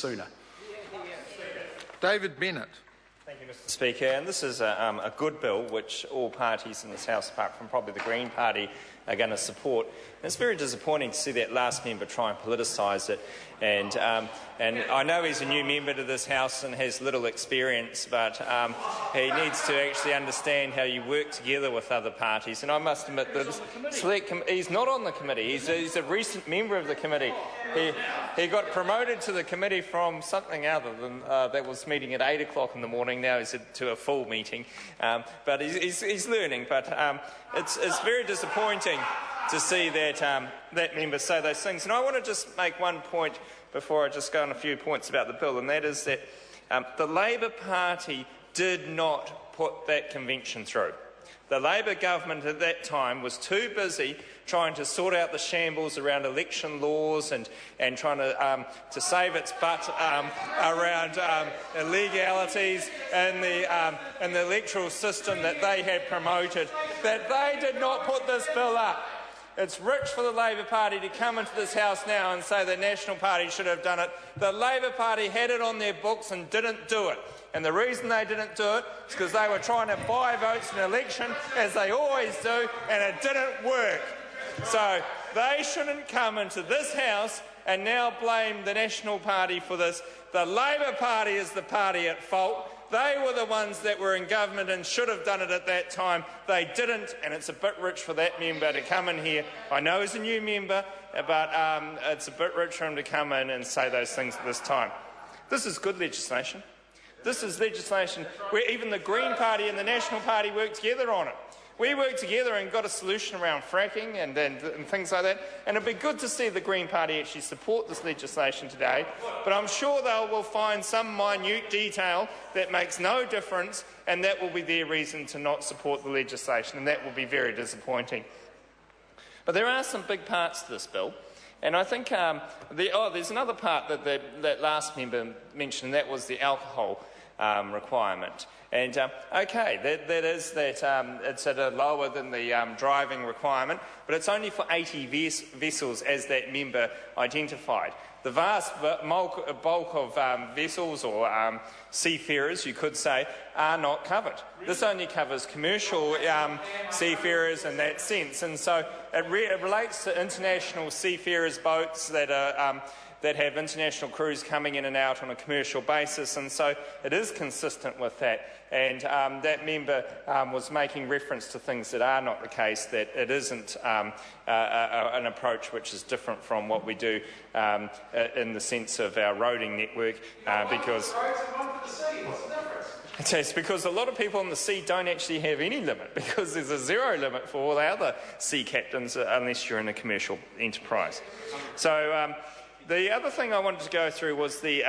sooner. David Bennett. Thank you, Mr Speaker. And this is a good bill which all parties in this House, apart from probably the Green Party, are going to support. And it's very disappointing to see that last member try and politicise it. And I know he's a new member to this House and has little experience, but he needs to actually understand how you work together with other parties. And I must admit that he's not on the committee. He's a recent member of the committee. He got promoted to the committee from something other than that was meeting at 8 o'clock in the morning. Now he's to a full meeting. But he's learning. But it's very disappointing to see that that member say those things. And I want to just make one point before I just go on a few points about the bill, and that is that the Labor Party did not put that convention through. The Labor government at that time was too busy trying to sort out the shambles around election laws and trying to save its butt around illegalities and the electoral system that they had promoted, that they did not put this bill up. It's rich for the Labor Party to come into this House now and say the National Party should have done it. The Labor Party had it on their books and didn't do it. And the reason they didn't do it is because they were trying to buy votes in an election, as they always do, and it didn't work. So they shouldn't come into this House and now blame the National Party for this. The Labor Party is the party at fault. They were the ones that were in government and should have done it at that time. They didn't, and it's a bit rich for that member to come in here. I know he's a new member, but it's a bit rich for him to come in and say those things at this time. This is good legislation. This is legislation where even the Green Party and the National Party work together on it. We worked together and got a solution around fracking and things like that, and it'd be good to see the Green Party actually support this legislation today, but I'm sure they will find some minute detail that makes no difference, and that will be their reason to not support the legislation, and that will be very disappointing. But there are some big parts to this bill, and I think there's another part that last member mentioned, and that was the alcohol requirement. And that is that it's at a lower than the driving requirement, but it's only for 80 vessels, as that member identified. The vast bulk of vessels or seafarers, you could say, are not covered. This only covers commercial seafarers in that sense, and so it relates to international seafarers' boats that are that have international crews coming in and out on a commercial basis, and so it is consistent with that. And that member was making reference to things that are not the case, that it isn't an approach which is different from what we do in the sense of our roading network, because it's because a lot of people on the sea don't actually have any limit, because there's a zero limit for all the other sea captains unless you're in a commercial enterprise. So the other thing I wanted to go through was the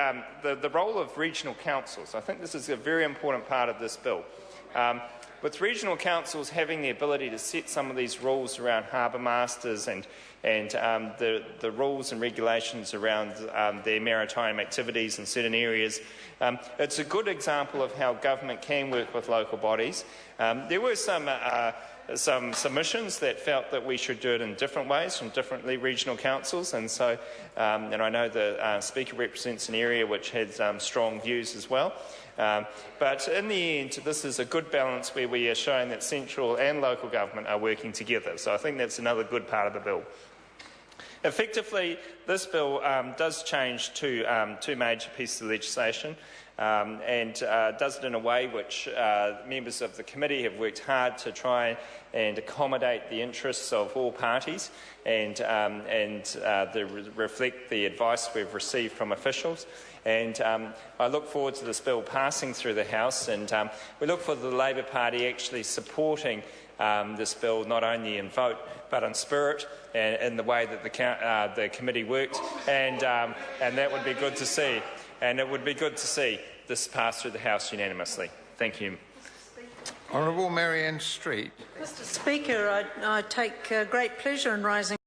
role of regional councils. I think this is a very important part of this bill. With regional councils having the ability to set some of these rules around harbour masters and the rules and regulations around their maritime activities in certain areas, it's a good example of how government can work with local bodies. There were some submissions that felt that we should do it in different ways from different regional councils, and so and I know the Speaker represents an area which has strong views as well. But in the end, this is a good balance where we are showing that central and local government are working together. So I think that's another good part of the bill. Effectively, this bill does change two major pieces of legislation, and does it in a way which members of the committee have worked hard to try and accommodate the interests of all parties and reflect the advice we've received from officials. And I look forward to this bill passing through the House, and we look for the Labor Party actually supporting this bill, not only in vote but in spirit and in the way that the committee worked, and that would be good to see. And it would be good to see this pass through the House unanimously. Thank you. Honourable Marianne Street. Mr Speaker, I take great pleasure in rising